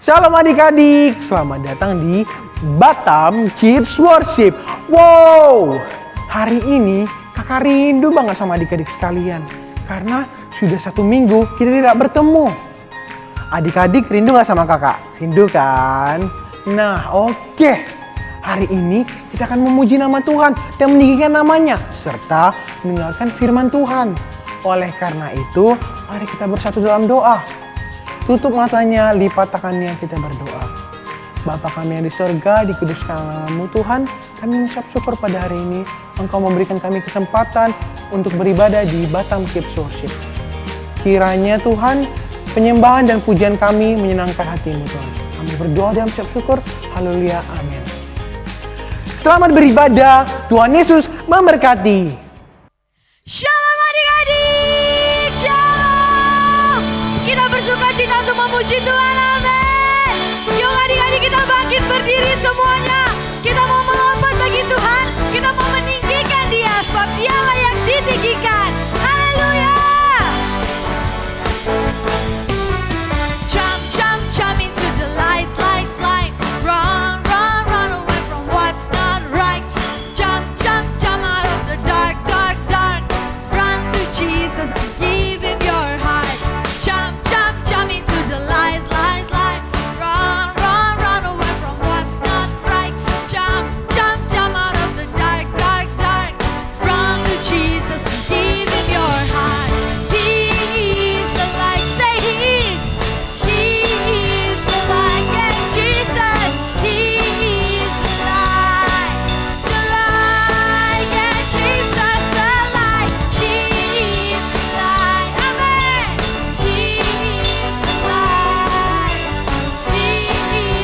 Shalom adik-adik, selamat datang di Batam Kids Worship. Wow, hari ini kakak rindu banget sama adik-adik sekalian. Karena sudah 1 minggu kita tidak bertemu. Adik-adik rindu gak sama kakak? Rindu kan? Nah oke, hari ini kita akan memuji nama Tuhan dan meninggikan namanya. Serta mendengarkan firman Tuhan. Oleh karena itu, mari kita bersatu dalam doa. Tutup matanya, lipat tangannya, kita berdoa. Bapa kami yang di surga, dikuduskan nama-Mu Tuhan. Kami mengucap syukur pada hari ini. Engkau memberikan kami kesempatan untuk beribadah di Batam Kids Worship. Kiranya Tuhan, penyembahan dan pujian kami menyenangkan hati-Mu Tuhan. Kami berdoa dan mengucap syukur. Haleluya, amin. Selamat beribadah, Tuhan Yesus memberkati. Shalom adik-adik, shalom. Kita bersuka cita untuk memuji Tuhan, amin. Yuk adik-adik kita bangkit berdiri semuanya. Kita mau melompat bagi Tuhan, kita mau meninggikan Dia sebab Dia layak ditinggikan. Haleluya. Jump, jump, jump into the light, light, light. Run, run, run away from what's not right. Jump, jump, jump out of the dark, dark, dark. Run to Jesus and give Him your heart. Jump, jump, jump into the light, light, light. Run, run, run away from what's not right. Jump, jump, jump out of the dark, dark, dark. Run to Jesus and give Him your heart. He is the light, say He is the light, yeah, Jesus. He is the light, yeah, Jesus, the light. He is the light, amen. He is the light, He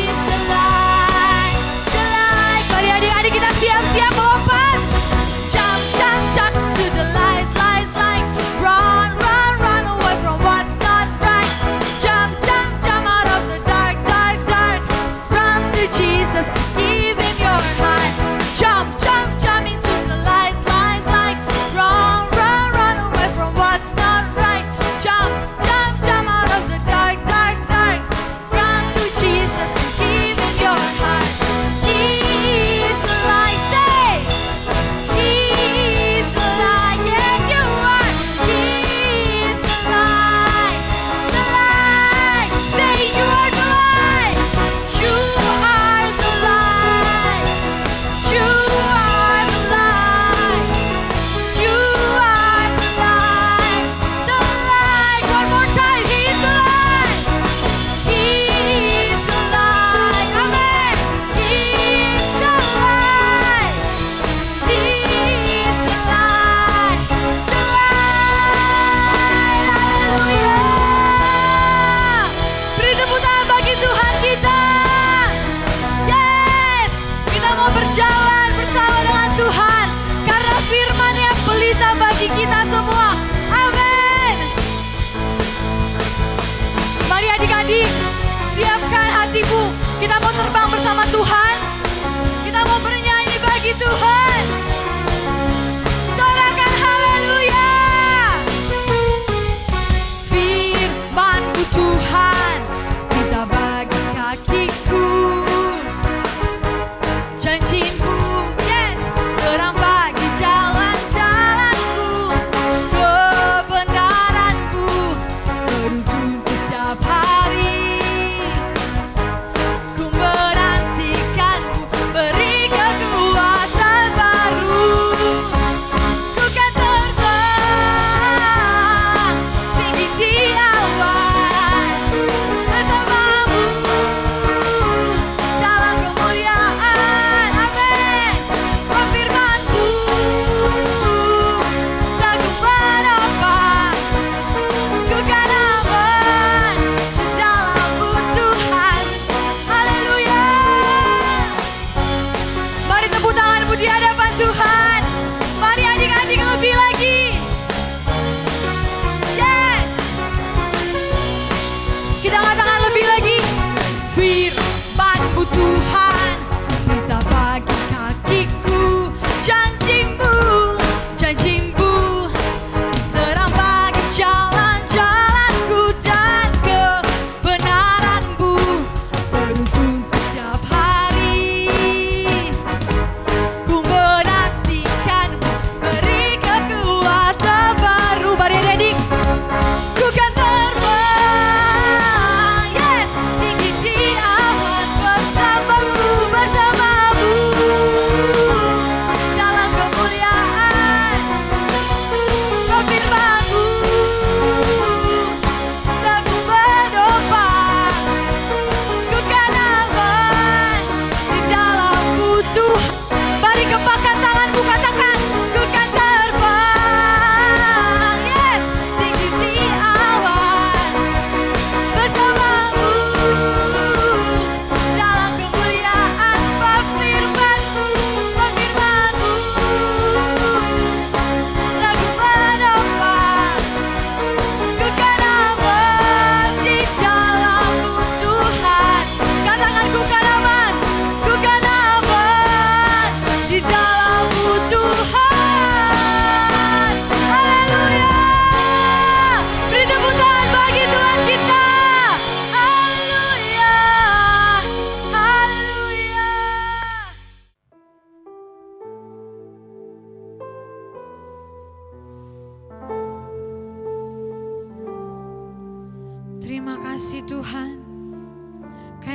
is the light, the light. Mari adik-adik kita siap-siap melompat. Jump, jump, jump to the light, light, light. Run, run, run away from what's not right. Jump, jump, jump out of the dark, dark, dark. Run to Jesus and give Him your heart. Jump, jump, jump into the light, light, light. Run, run, run away from what's not right. Jump, jump, jump out of the dark, dark, dark. Run to Jesus and give Him your heart. He is the light, say. He is the light, yes you are. He is the light, say you are the light. You are the light, you are the light, you are the light, the light. One more time, He is the light, He is the light, amen. He is the light, He is the light, haleluya. Beri tepuk tangan bagi Tuhan kita. Yes, kita mau berjalan bersama dengan Tuhan karena firman-Nya pelita bagi kita semua. Amin. Mari adik-adik, siapkan hatimu. Kita mau terbang bersama Tuhan. Kita mau bernyanyi bagi Tuhan. Sorakan haleluya. Firman-Mu Tuhan, kita bagi kakiku. Janji-Mu, yes, terang bagi jalan-jalanku. Kebenaran-Mu menuntunku setiap hari. Ku menantikan-Mu, beri kekuatan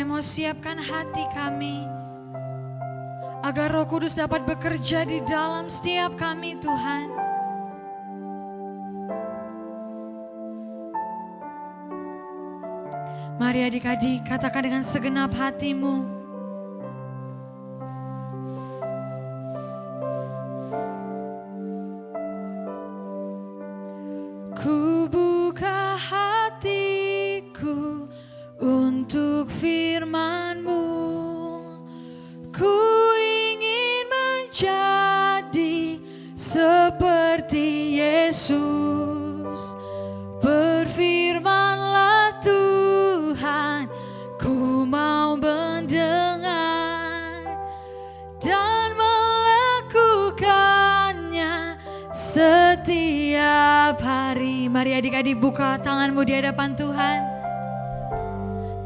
mau siapkan hati kami agar Roh Kudus dapat bekerja di dalam setiap kami, Tuhan. Mari adik-adik katakan dengan segenap hatimu. Ku buka hatiku untuk firman-Mu. Ku ingin menjadi seperti Yesus. Berfirmanlah Tuhan, ku mau mendengar dan melakukannya setiap hari. Mari adik-adik buka tanganmu di hadapan Tuhan.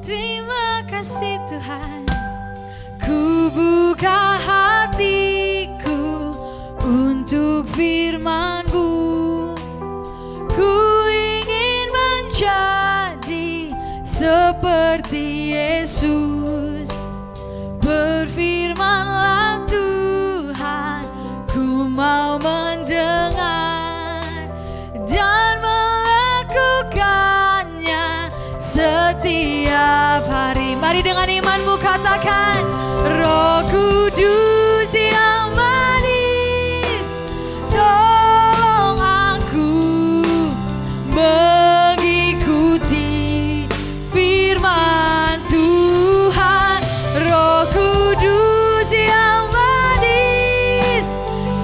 Terima kasih Tuhan. Ku buka hatiku untuk firman-Mu. Ku ingin menjadi seperti Yesus. Berfirmanlah Tuhan, ku mau mendengar dan melakukannya setiap hari. Mari dengan imanmu katakan, Roh Kudus yang manis, tolong aku mengikuti firman Tuhan. Roh Kudus yang manis,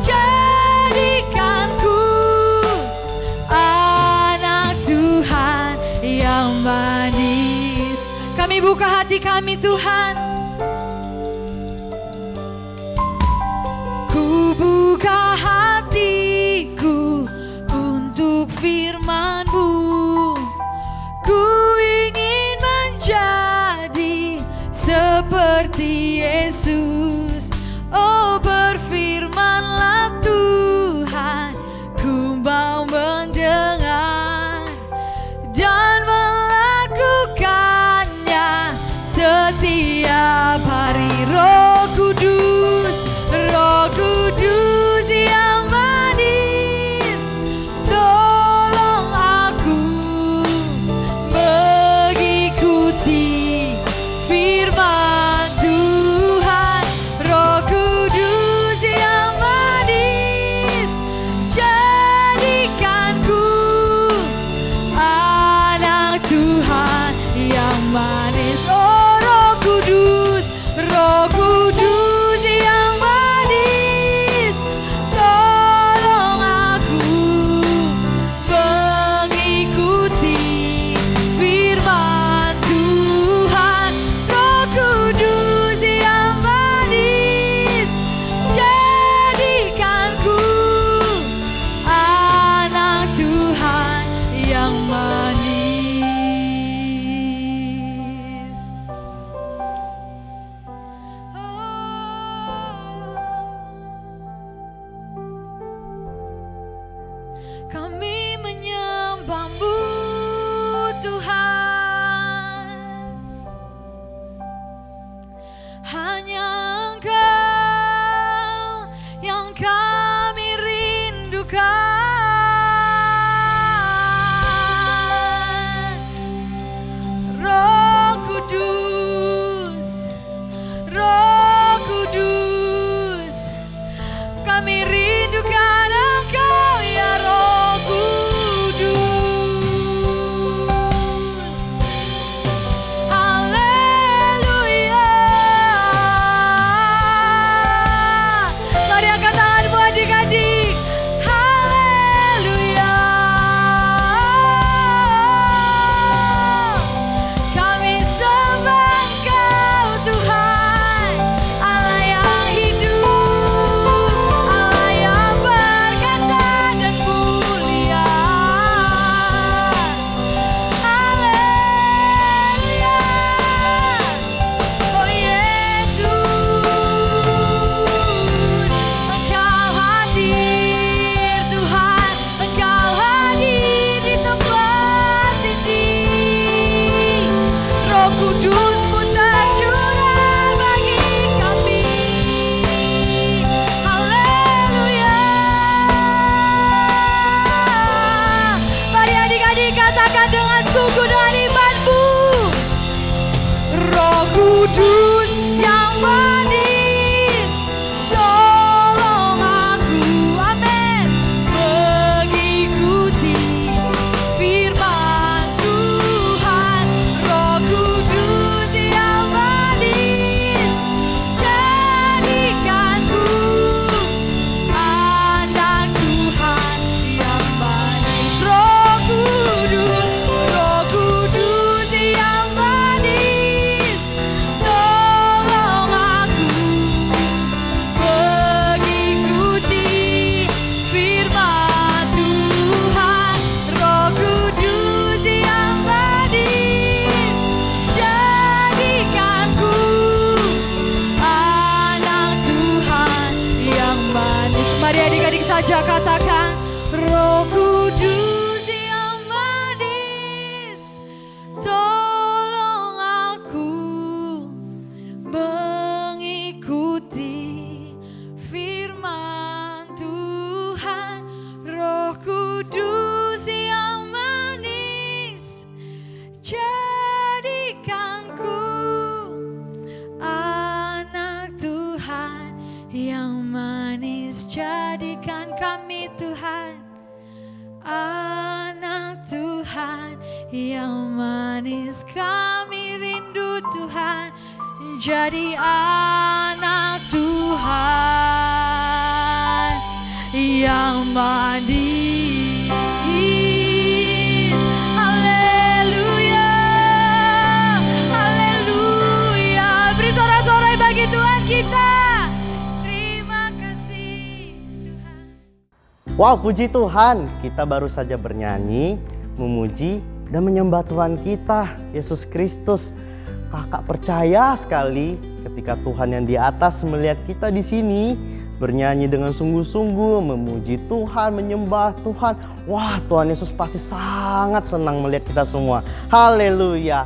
jadikanku anak Tuhan yang manis. Kami buka hati kami Tuhan. Ku buka hatiku untuk firman-Mu. Ku ingin menjadi seperti Yesus. Oh, berfirmanlah Tuhan, ku mau mendengar dan melakukannya setiap hari. Roh Kudus, Roh Kudus yang manis, tolong aku mengikuti firman Tuhan. Roh Kudus yang manis, jadikanku anak Tuhan yang manis. Oh, Roh Kudus, Roh Kudus yang manis, tolong aku mengikuti firman Tuhan. Roh Kudus yang manis, jadikanku anak Tuhan yang manis. Kami menyembah-Mu Tuhan, hanya Engkau yang kami rindukan. Roh Kudus, Roh Kudus, kami rindukan Engkau ya Roh Kudus. Haleluya. Mari angkat tanganmu adik-adik. Haleluya. Kami sembah Engkau Tuhan, Allah yang hidup, Allah yang perkasa dan mulia. Haleluya. Oh Yesus, Engkau hadir Tuhan, Engkau hadir di tempat ini. Roh Kudus-Mu gereja katakan, Roh Kudus yang manis, tolong aku mengikuti firman Tuhan. Roh Kudus yang manis, jadikanku anak Tuhan yang manis. Jadikan kami Tuhan, anak Tuhan yang manis. Kami rindu Tuhan, jadi anak Tuhan yang manis. Haleluya, haleluya. Beri sorak-sorai bagi Tuhan kita. Terima kasih Tuhan. Wow, puji Tuhan, kita baru saja bernyanyi, memuji, dan menyembah Tuhan kita, Yesus Kristus. Kakak percaya sekali ketika Tuhan yang di atas melihat kita di sini, bernyanyi dengan sungguh-sungguh, memuji Tuhan, menyembah Tuhan. Wah, Tuhan Yesus pasti sangat senang melihat kita semua. Haleluya.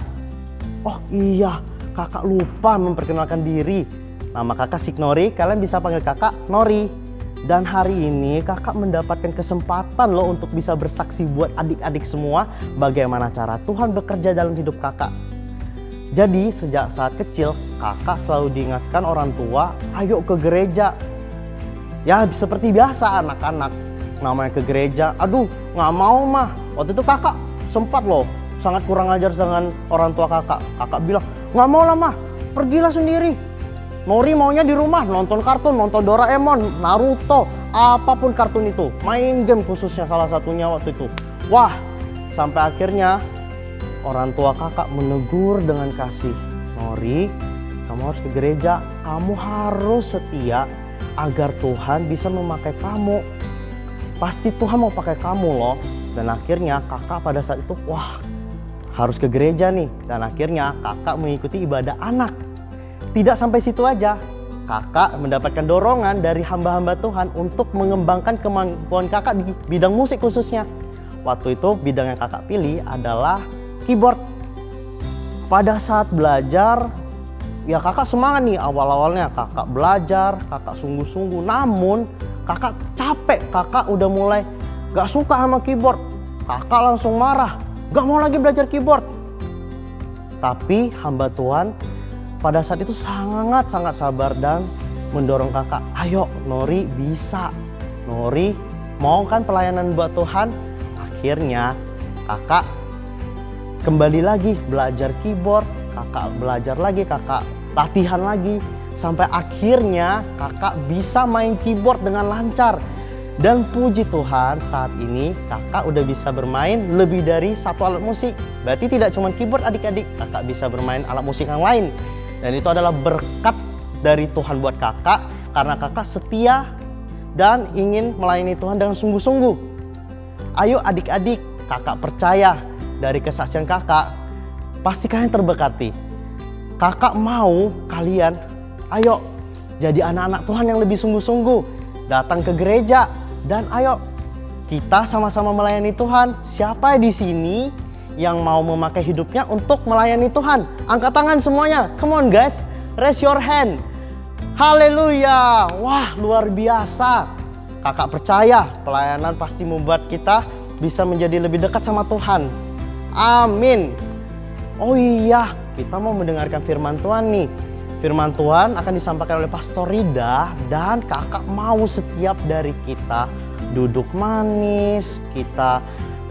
Oh iya, kakak lupa memperkenalkan diri. Nama kakak Signori, kalian bisa panggil kakak Nori. Dan hari ini kakak mendapatkan kesempatan loh untuk bisa bersaksi buat adik-adik semua bagaimana cara Tuhan bekerja dalam hidup kakak. Jadi sejak saat kecil kakak selalu diingatkan orang tua, ayo ke gereja. Ya seperti biasa anak-anak namanya ke gereja, aduh nggak mau mah. Waktu itu kakak sempat loh sangat kurang ajar dengan orang tua kakak. Kakak bilang, nggak mau lah mah, pergilah sendiri. Nori maunya di rumah nonton kartun, nonton Doraemon, Naruto, apapun kartun itu. Main game khususnya salah satunya waktu itu. Wah, sampai akhirnya orang tua kakak menegur dengan kasih. Nori, kamu harus ke gereja, kamu harus setia agar Tuhan bisa memakai kamu. Pasti Tuhan mau pakai kamu loh. Dan akhirnya kakak pada saat itu, wah harus ke gereja nih. Dan akhirnya kakak mengikuti ibadah anak. Tidak sampai situ aja, kakak mendapatkan dorongan dari hamba-hamba Tuhan untuk mengembangkan kemampuan kakak di bidang musik khususnya. Waktu itu bidang yang kakak pilih adalah keyboard. Pada saat belajar, ya kakak semangat nih awal-awalnya. Kakak belajar, kakak sungguh-sungguh. Namun kakak capek, kakak udah mulai gak suka sama keyboard. Kakak langsung marah, gak mau lagi belajar keyboard. Tapi hamba Tuhan pada saat itu sangat-sangat sabar dan mendorong kakak, ayo Nori bisa. Nori mau kan pelayanan buat Tuhan? Akhirnya kakak kembali lagi belajar keyboard, kakak belajar lagi, kakak latihan lagi. Sampai akhirnya kakak bisa main keyboard dengan lancar. Dan puji Tuhan saat ini kakak udah bisa bermain lebih dari satu alat musik. Berarti tidak cuma keyboard adik-adik, kakak bisa bermain alat musik yang lain. Dan itu adalah berkat dari Tuhan buat kakak karena kakak setia dan ingin melayani Tuhan dengan sungguh-sungguh. Ayo adik-adik, kakak percaya dari kesaksian kakak, pasti kalian terberkati. Kakak mau kalian, ayo jadi anak-anak Tuhan yang lebih sungguh-sungguh. Datang ke gereja dan ayo kita sama-sama melayani Tuhan. Siapa di sini yang mau memakai hidupnya untuk melayani Tuhan? Angkat tangan semuanya. Come on guys, raise your hand. Haleluya. Wah, luar biasa. Kakak percaya pelayanan pasti membuat kita bisa menjadi lebih dekat sama Tuhan. Amin. Oh iya, kita mau mendengarkan firman Tuhan nih. Firman Tuhan akan disampaikan oleh Pastor Rida. Dan kakak mau setiap dari kita duduk manis, kita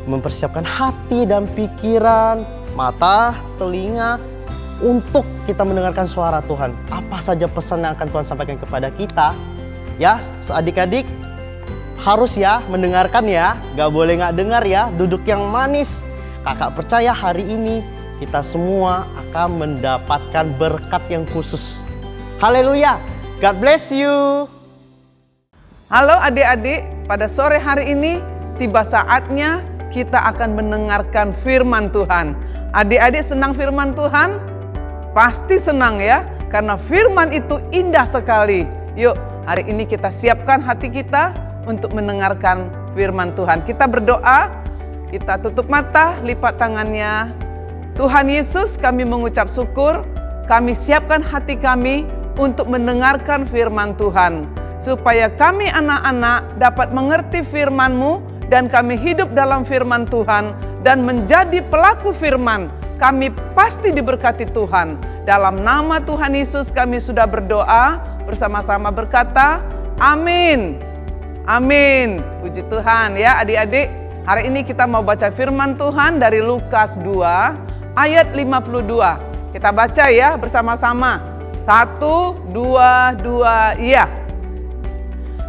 mempersiapkan hati dan pikiran, mata, telinga untuk kita mendengarkan suara Tuhan. Apa saja pesan yang akan Tuhan sampaikan kepada kita? Ya, adik-adik harus ya mendengarkan ya, gak boleh gak dengar ya, duduk yang manis. Kakak percaya hari ini kita semua akan mendapatkan berkat yang khusus. Haleluya, God bless you. Halo adik-adik, pada sore hari ini tiba saatnya kita akan mendengarkan firman Tuhan. Adik-adik senang firman Tuhan? Pasti senang ya, karena firman itu indah sekali. Yuk, hari ini kita siapkan hati kita, untuk mendengarkan firman Tuhan. Kita berdoa, kita tutup mata, lipat tangannya. Tuhan Yesus, kami mengucap syukur, kami siapkan hati kami untuk mendengarkan firman Tuhan. Supaya kami anak-anak dapat mengerti firman-Mu dan kami hidup dalam firman Tuhan dan menjadi pelaku firman. Kami pasti diberkati Tuhan. Dalam nama Tuhan Yesus kami sudah berdoa, bersama-sama berkata, amin. Amin. Puji Tuhan ya adik-adik. Hari ini kita mau baca firman Tuhan dari Lukas 2 ayat 52. Kita baca ya bersama-sama. 1, 2, 2, iya.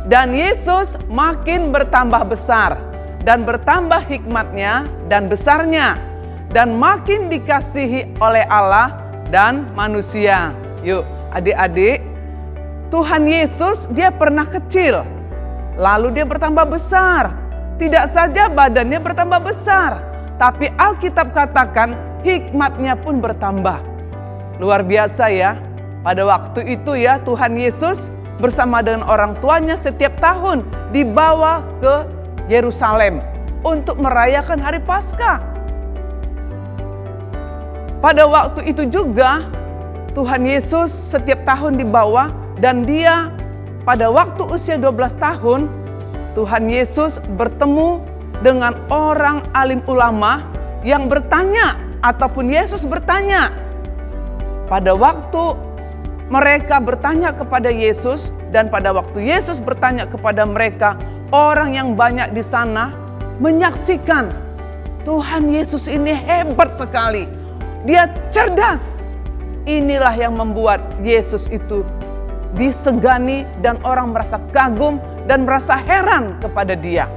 Dan Yesus makin bertambah besar dan bertambah hikmatnya dan besarnya dan makin dikasihi oleh Allah dan manusia. Yuk adik-adik, Tuhan Yesus dia pernah kecil, lalu dia bertambah besar. Tidak saja badannya bertambah besar, tapi Alkitab katakan hikmatnya pun bertambah. Luar biasa ya. Pada waktu itu ya Tuhan Yesus bersama dengan orang tuanya setiap tahun dibawa ke Yerusalem untuk merayakan hari Paskah. Pada waktu itu juga Tuhan Yesus setiap tahun dibawa dan dia pada waktu usia 12 tahun Tuhan Yesus bertemu dengan orang alim ulama yang bertanya ataupun Yesus bertanya. Pada waktu mereka bertanya kepada Yesus dan pada waktu Yesus bertanya kepada mereka, orang yang banyak di sana menyaksikan Tuhan Yesus ini hebat sekali. Dia cerdas. Inilah yang membuat Yesus itu disegani dan orang merasa kagum dan merasa heran kepada dia.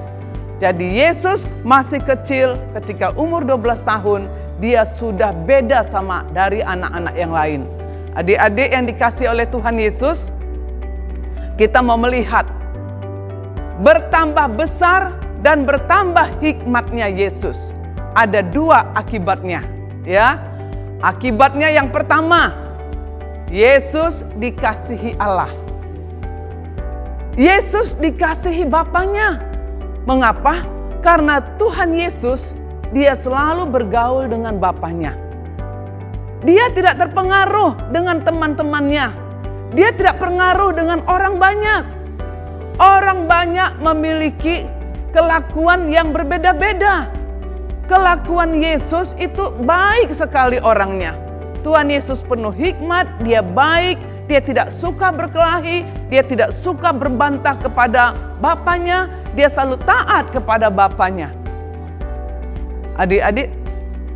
Jadi Yesus masih kecil ketika umur 12 tahun, dia sudah beda sama dari anak-anak yang lain. Adik-adik yang dikasihi oleh Tuhan Yesus, kita mau melihat bertambah besar dan bertambah hikmatnya Yesus. Ada dua akibatnya, ya. Akibatnya yang pertama, Yesus dikasihi Allah. Yesus dikasihi Bapaknya. Mengapa? Karena Tuhan Yesus, dia selalu bergaul dengan Bapaknya. Dia tidak terpengaruh dengan teman-temannya. Dia tidak terpengaruh dengan orang banyak. Orang banyak memiliki kelakuan yang berbeda-beda. Kelakuan Yesus itu baik sekali orangnya. Tuhan Yesus penuh hikmat, dia baik, dia tidak suka berkelahi, dia tidak suka berbantah kepada Bapaknya, dia selalu taat kepada Bapaknya. Adik-adik,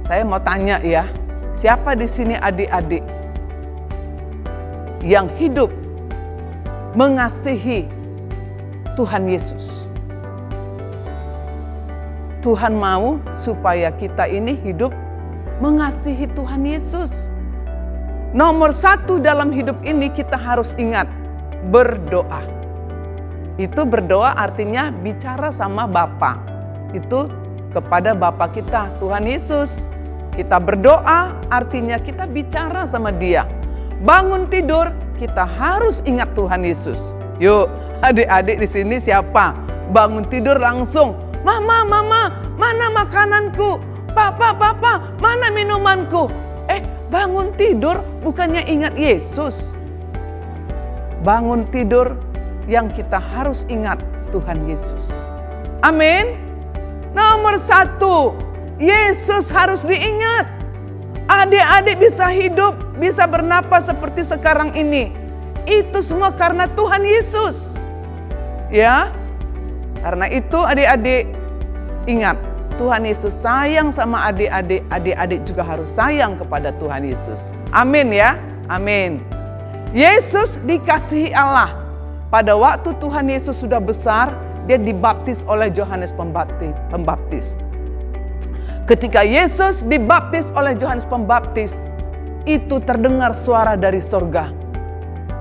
saya mau tanya ya, siapa di sini adik-adik yang hidup mengasihi Tuhan Yesus? Tuhan mau supaya kita ini hidup mengasihi Tuhan Yesus. Nomor satu dalam hidup ini kita harus ingat, berdoa. Itu berdoa artinya bicara sama Bapa. Itu kepada Bapa kita, Tuhan Yesus. Kita berdoa artinya kita bicara sama Dia. Bangun tidur, kita harus ingat Tuhan Yesus. Yuk, adik-adik di sini siapa? Bangun tidur langsung, Mama, mana makananku? Papa, mana minumanku? Bangun tidur bukannya ingat Yesus. Bangun tidur yang kita harus ingat Tuhan Yesus. Amin. Nomor satu, Yesus harus diingat. Adik-adik bisa hidup, bisa bernapas seperti sekarang ini. Itu semua karena Tuhan Yesus. Ya, karena itu adik-adik ingat, Tuhan Yesus sayang sama adik-adik, adik-adik juga harus sayang kepada Tuhan Yesus. Amin ya, amin. Yesus dikasihi Allah. Pada waktu Tuhan Yesus sudah besar, dia dibaptis oleh Yohanes Pembaptis. Ketika Yesus dibaptis oleh Yohanes Pembaptis, itu terdengar suara dari sorga.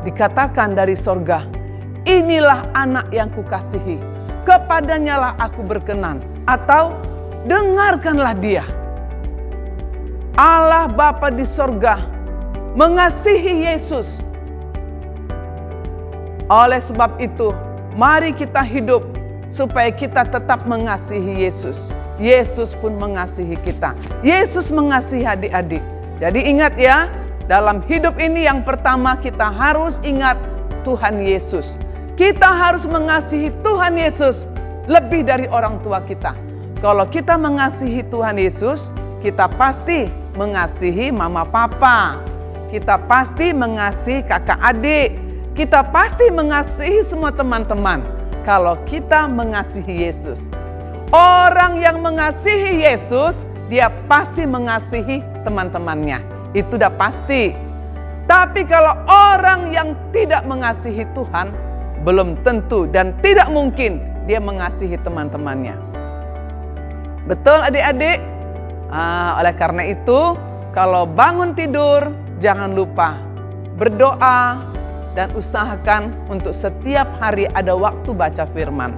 Dikatakan dari sorga, inilah anak yang kukasihi, kepadanya lah aku berkenan. Atau dengarkanlah dia. Allah Bapa di sorga mengasihi Yesus. Oleh sebab itu, mari kita hidup supaya kita tetap mengasihi Yesus. Yesus pun mengasihi kita. Yesus mengasihi adik-adik. Jadi ingat ya, dalam hidup ini yang pertama kita harus ingat Tuhan Yesus. Kita harus mengasihi Tuhan Yesus lebih dari orang tua kita. Kalau kita mengasihi Tuhan Yesus, kita pasti mengasihi mama papa. Kita pasti mengasihi kakak adik. Kita pasti mengasihi semua teman-teman. Kalau kita mengasihi Yesus. Orang yang mengasihi Yesus, dia pasti mengasihi teman-temannya. Itu udah pasti. Tapi kalau orang yang tidak mengasihi Tuhan, belum tentu dan tidak mungkin dia mengasihi teman-temannya. Betul adik-adik? Oleh karena itu, kalau bangun tidur, jangan lupa berdoa dan usahakan untuk setiap hari ada waktu baca firman.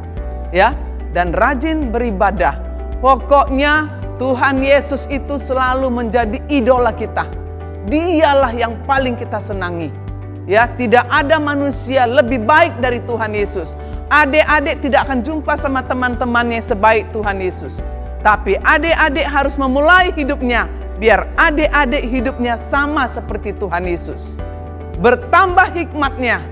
Ya, dan rajin beribadah. Pokoknya Tuhan Yesus itu selalu menjadi idola kita. Dialah yang paling kita senangi. Ya, tidak ada manusia lebih baik dari Tuhan Yesus. Adik-adik tidak akan jumpa sama teman-temannya sebaik Tuhan Yesus. Tapi adik-adik harus memulai hidupnya biar adik-adik hidupnya sama seperti Tuhan Yesus. Bertambah hikmatnya,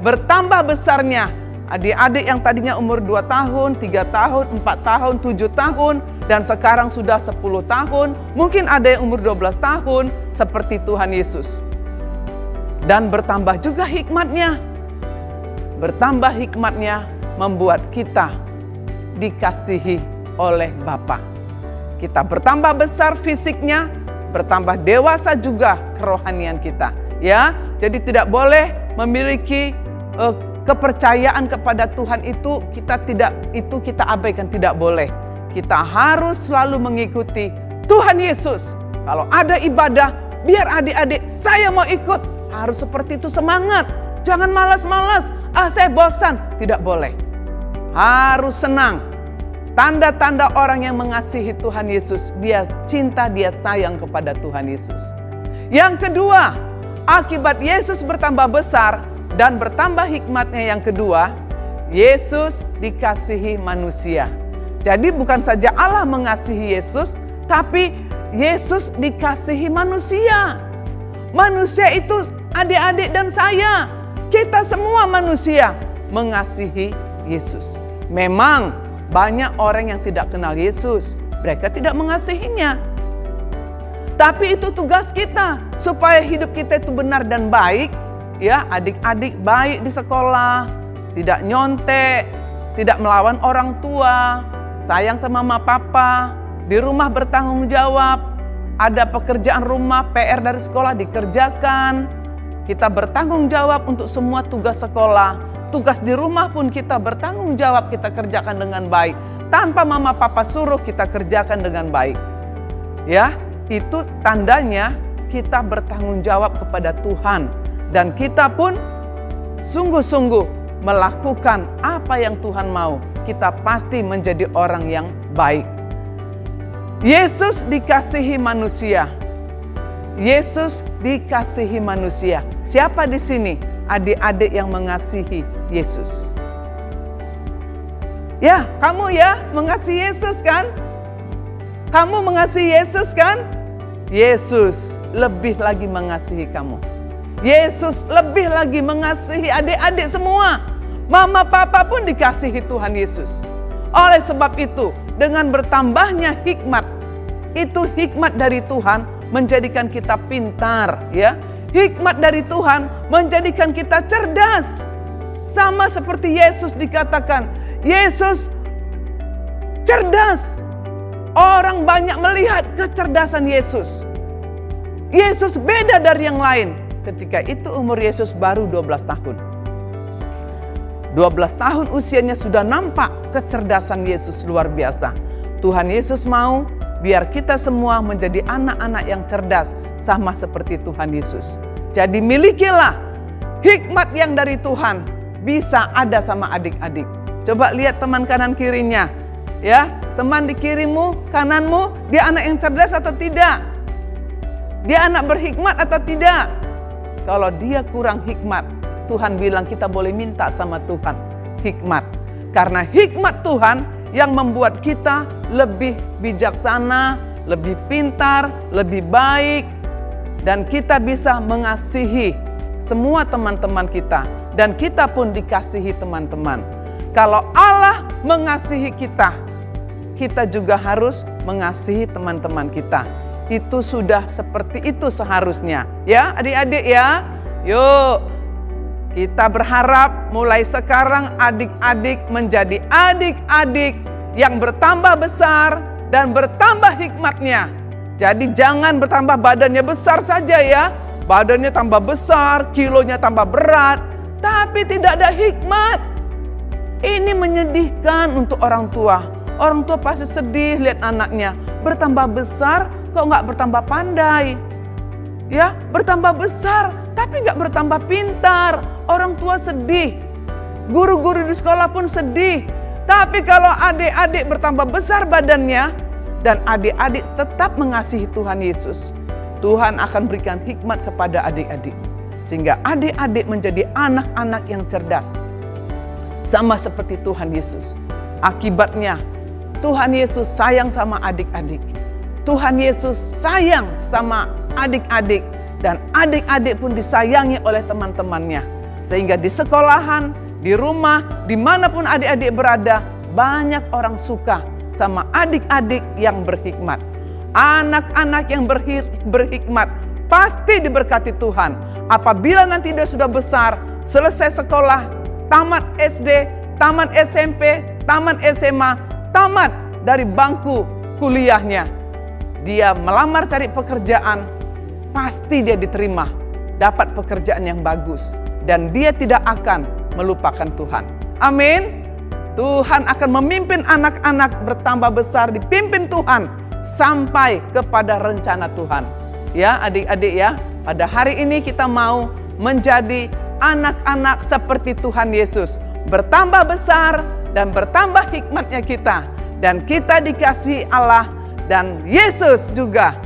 bertambah besarnya. Adik-adik yang tadinya umur 2 tahun, 3 tahun, 4 tahun, 7 tahun, dan sekarang sudah 10 tahun, mungkin ada yang umur 12 tahun, seperti Tuhan Yesus. Dan bertambah juga hikmatnya. Bertambah hikmatnya membuat kita dikasihi oleh Bapa. Kita bertambah besar fisiknya, bertambah dewasa juga kerohanian kita. Ya, jadi tidak boleh memiliki kepercayaan kepada Tuhan itu kita abaikan, tidak boleh. Kita harus selalu mengikuti Tuhan Yesus. Kalau ada ibadah, biar adik-adik saya mau ikut, harus seperti itu, semangat. Jangan malas-malas, saya bosan, tidak boleh. Harus senang. Tanda-tanda orang yang mengasihi Tuhan Yesus, dia cinta, dia sayang kepada Tuhan Yesus. Yang kedua, akibat Yesus bertambah besar dan bertambah hikmatnya yang kedua, Yesus dikasihi manusia. Jadi bukan saja Allah mengasihi Yesus, tapi Yesus dikasihi manusia. Manusia itu adik-adik dan saya, kita semua manusia mengasihi Yesus. Memang banyak orang yang tidak kenal Yesus, mereka tidak mengasihinya. Tapi itu tugas kita, supaya hidup kita itu benar dan baik. Ya, adik-adik baik di sekolah, tidak nyontek, tidak melawan orang tua, sayang sama mama papa, di rumah bertanggung jawab, ada pekerjaan rumah, PR dari sekolah dikerjakan. Kita bertanggung jawab untuk semua tugas sekolah. Tugas di rumah pun kita bertanggung jawab, kita kerjakan dengan baik. Tanpa mama papa suruh, kita kerjakan dengan baik. Ya, itu tandanya kita bertanggung jawab kepada Tuhan. Dan kita pun sungguh-sungguh melakukan apa yang Tuhan mau. Kita pasti menjadi orang yang baik. Yesus dikasihi manusia. Yesus dikasihi manusia. Siapa di sini adik-adik yang mengasihi Yesus? Ya, kamu ya mengasihi Yesus kan? Kamu mengasihi Yesus kan? Yesus lebih lagi mengasihi kamu. Yesus lebih lagi mengasihi adik-adik semua. Mama papa pun dikasihi Tuhan Yesus. Oleh sebab itu, dengan bertambahnya hikmat, itu hikmat dari Tuhan menjadikan kita pintar, ya. Hikmat dari Tuhan menjadikan kita cerdas. Sama seperti Yesus dikatakan, Yesus cerdas. Orang banyak melihat kecerdasan Yesus. Yesus beda dari yang lain. Ketika itu umur Yesus baru 12 tahun. 12 tahun usianya sudah nampak kecerdasan Yesus luar biasa. Tuhan Yesus mau biar kita semua menjadi anak-anak yang cerdas sama seperti Tuhan Yesus. Jadi milikilah hikmat yang dari Tuhan bisa ada sama adik-adik. Coba lihat teman kanan kirinya. Ya, teman di kirimu, kananmu, dia anak yang cerdas atau tidak? Dia anak berhikmat atau tidak? Kalau dia kurang hikmat, Tuhan bilang kita boleh minta sama Tuhan hikmat. Karena hikmat Tuhan yang membuat kita lebih bijaksana, lebih pintar, lebih baik. Dan kita bisa mengasihi semua teman-teman kita. Dan kita pun dikasihi teman-teman. Kalau Allah mengasihi kita, kita juga harus mengasihi teman-teman kita. Itu sudah seperti itu seharusnya. Ya adik-adik ya. Yuk. Kita berharap mulai sekarang adik-adik menjadi adik-adik yang bertambah besar dan bertambah hikmatnya. Jadi jangan bertambah badannya besar saja ya. Badannya tambah besar, kilonya tambah berat, tapi tidak ada hikmat. Ini menyedihkan untuk orang tua. Orang tua pasti sedih lihat anaknya bertambah besar kok nggak bertambah pandai. Ya, bertambah besar tapi nggak bertambah pintar. Orang tua sedih. Guru-guru di sekolah pun sedih. Tapi kalau adik-adik bertambah besar badannya dan adik-adik tetap mengasihi Tuhan Yesus, Tuhan akan berikan hikmat kepada adik-adik. Sehingga adik-adik menjadi anak-anak yang cerdas. Sama seperti Tuhan Yesus. Akibatnya Tuhan Yesus sayang sama adik-adik. Tuhan Yesus sayang sama adik-adik. Dan adik-adik pun disayangi oleh teman-temannya. Sehingga di sekolahan, di rumah, dimanapun adik-adik berada, banyak orang suka sama adik-adik yang berhikmat. Anak-anak yang berhikmat pasti diberkati Tuhan. Apabila nanti dia sudah besar, selesai sekolah, tamat SD, tamat SMP, tamat SMA, tamat dari bangku kuliahnya. Dia melamar cari pekerjaan, pasti dia diterima, dapat pekerjaan yang bagus. Dan dia tidak akan melupakan Tuhan. Amin. Tuhan akan memimpin anak-anak bertambah besar, dipimpin Tuhan sampai kepada rencana Tuhan. Ya adik-adik ya, pada hari ini kita mau menjadi anak-anak seperti Tuhan Yesus. Bertambah besar dan bertambah hikmatnya kita. Dan kita dikasihi Allah dan Yesus juga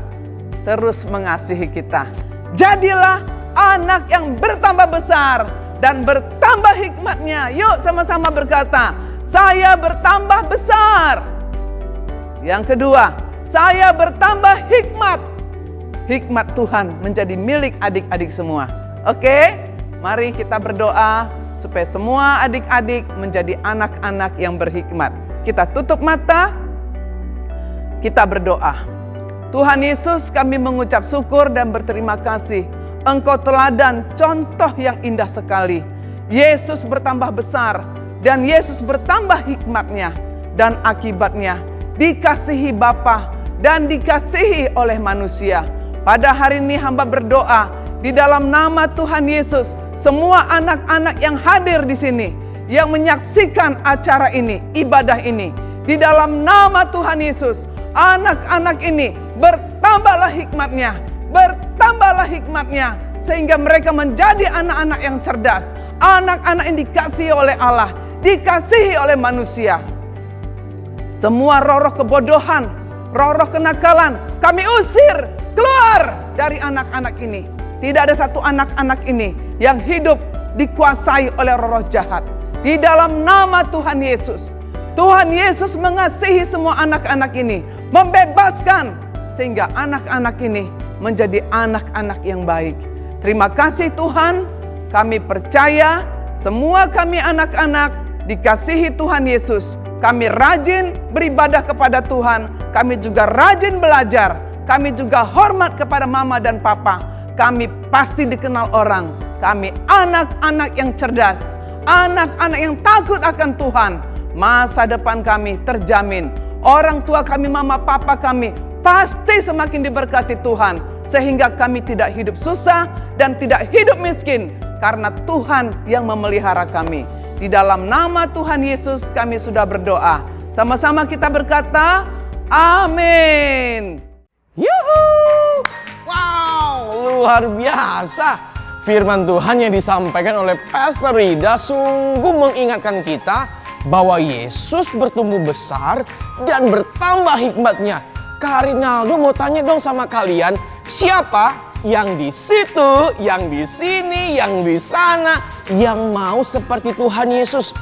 terus mengasihi kita. Jadilah anak yang bertambah besar dan bertambah hikmatnya. Yuk sama-sama berkata, saya bertambah besar. Yang kedua, saya bertambah hikmat. Hikmat Tuhan menjadi milik adik-adik semua. Oke, mari kita berdoa supaya semua adik-adik menjadi anak-anak yang berhikmat. Kita tutup mata, kita berdoa. Tuhan Yesus, kami mengucap syukur dan berterima kasih. Engkau teladan contoh yang indah sekali. Yesus bertambah besar dan Yesus bertambah hikmatnya. Dan akibatnya dikasihi Bapa dan dikasihi oleh manusia. Pada hari ini hamba berdoa di dalam nama Tuhan Yesus. Semua anak-anak yang hadir di sini, yang menyaksikan acara ini, ibadah ini. Di dalam nama Tuhan Yesus, anak-anak ini bertambahlah hikmatnya. Bertambahlah hikmatnya sehingga mereka menjadi anak-anak yang cerdas, anak-anak yang dikasihi oleh Allah, dikasihi oleh manusia. Semua roh-roh kebodohan, roh-roh kenakalan, kami usir keluar dari anak-anak ini. Tidak ada satu anak-anak ini yang hidup dikuasai oleh roh-roh jahat. Di dalam nama Tuhan Yesus, Tuhan Yesus mengasihi semua anak-anak ini, membebaskan sehingga anak-anak ini menjadi anak-anak yang baik. Terima kasih Tuhan, kami percaya semua kami anak-anak dikasihi Tuhan Yesus. Kami rajin beribadah kepada Tuhan, kami juga rajin belajar, kami juga hormat kepada mama dan papa. Kami pasti dikenal orang, kami anak-anak yang cerdas, anak-anak yang takut akan Tuhan. Masa depan kami terjamin. Orang tua kami, mama papa kami pasti semakin diberkati Tuhan. Sehingga kami tidak hidup susah dan tidak hidup miskin. Karena Tuhan yang memelihara kami. Di dalam nama Tuhan Yesus kami sudah berdoa. Sama-sama kita berkata, amin. Yuhu! Wow, luar biasa. Firman Tuhan yang disampaikan oleh Pastor Rida sungguh mengingatkan kita bahwa Yesus bertumbuh besar dan bertambah hikmatnya. Kak Rinaldo mau tanya dong sama kalian, siapa yang di situ, yang di sini, yang di sana, yang mau seperti Tuhan Yesus?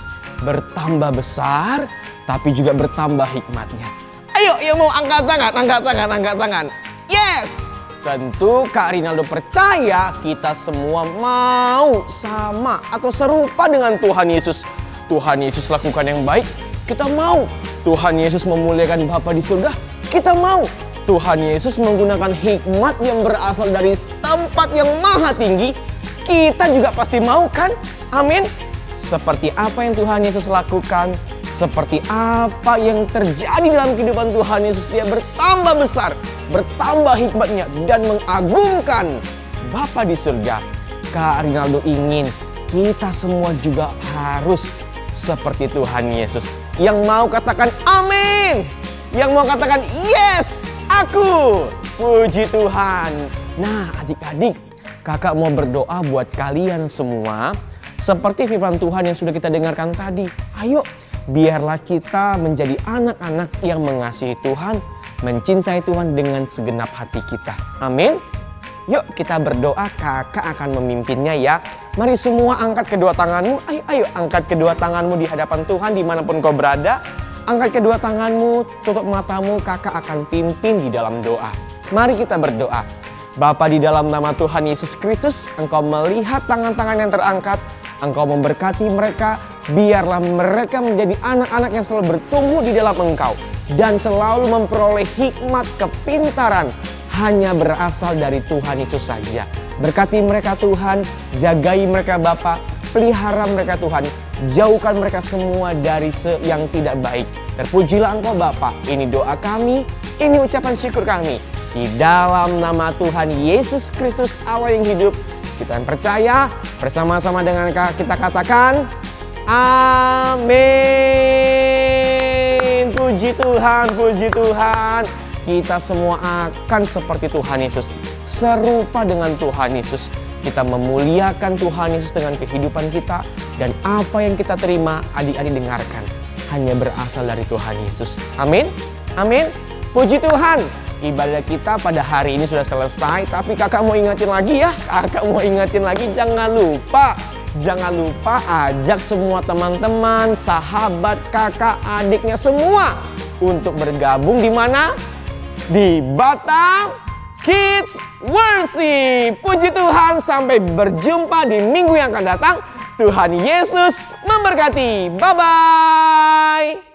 bertambah besar, tapi juga bertambah hikmatnya. Ayo yang mau angkat tangan. Yes! Tentu Kak Rinaldo percaya kita semua mau sama atau serupa dengan Tuhan Yesus. Tuhan Yesus lakukan yang baik, kita mau. Tuhan Yesus memuliakan Bapa di surga, kita mau. Tuhan Yesus menggunakan hikmat yang berasal dari tempat yang maha tinggi, kita juga pasti mau kan? Amin. Seperti apa yang Tuhan Yesus lakukan, seperti apa yang terjadi dalam kehidupan Tuhan Yesus, dia bertambah besar, bertambah hikmatnya, dan mengagumkan Bapa di surga. Kak Rinaldo ingin kita semua juga harus seperti Tuhan Yesus. Yang mau katakan amin, yang mau katakan yes, aku. Puji Tuhan. Nah adik-adik, kakak mau berdoa buat kalian semua seperti firman Tuhan yang sudah kita dengarkan tadi. Ayo, biarlah kita menjadi anak-anak yang mengasihi Tuhan, mencintai Tuhan dengan segenap hati kita. Amin. Yuk kita berdoa, kakak akan memimpinnya ya. Mari semua angkat kedua tanganmu. Ayo angkat kedua tanganmu di hadapan Tuhan dimanapun kau berada. Angkat kedua tanganmu, tutup matamu, kakak akan pimpin di dalam doa. Mari kita berdoa. Bapa, di dalam nama Tuhan Yesus Kristus, Engkau melihat tangan-tangan yang terangkat. Engkau memberkati mereka, biarlah mereka menjadi anak-anak yang selalu bertumbuh di dalam Engkau. Dan selalu memperoleh hikmat, kepintaran, hanya berasal dari Tuhan Yesus saja. Berkati mereka Tuhan, jagai mereka Bapa, pelihara mereka Tuhan, jauhkan mereka semua dari yang tidak baik. Terpujilah Engkau Bapa, ini doa kami, ini ucapan syukur kami. Di dalam nama Tuhan Yesus Kristus Allah yang hidup, kita yang percaya bersama-sama dengan kita katakan amin. Puji Tuhan, puji Tuhan. Kita semua akan seperti Tuhan Yesus, serupa dengan Tuhan Yesus. Kita memuliakan Tuhan Yesus dengan kehidupan kita, dan apa yang kita terima, adik-adik dengarkan, hanya berasal dari Tuhan Yesus. Amin, amin. Puji Tuhan. Ibadah kita pada hari ini sudah selesai, tapi kakak mau ingatin lagi ya. Kakak mau ingatin lagi, jangan lupa ajak semua teman-teman, sahabat, kakak, adiknya semua untuk bergabung di mana? Di Batam Kids Worship. Puji Tuhan, sampai berjumpa di minggu yang akan datang. Tuhan Yesus memberkati. Bye-bye.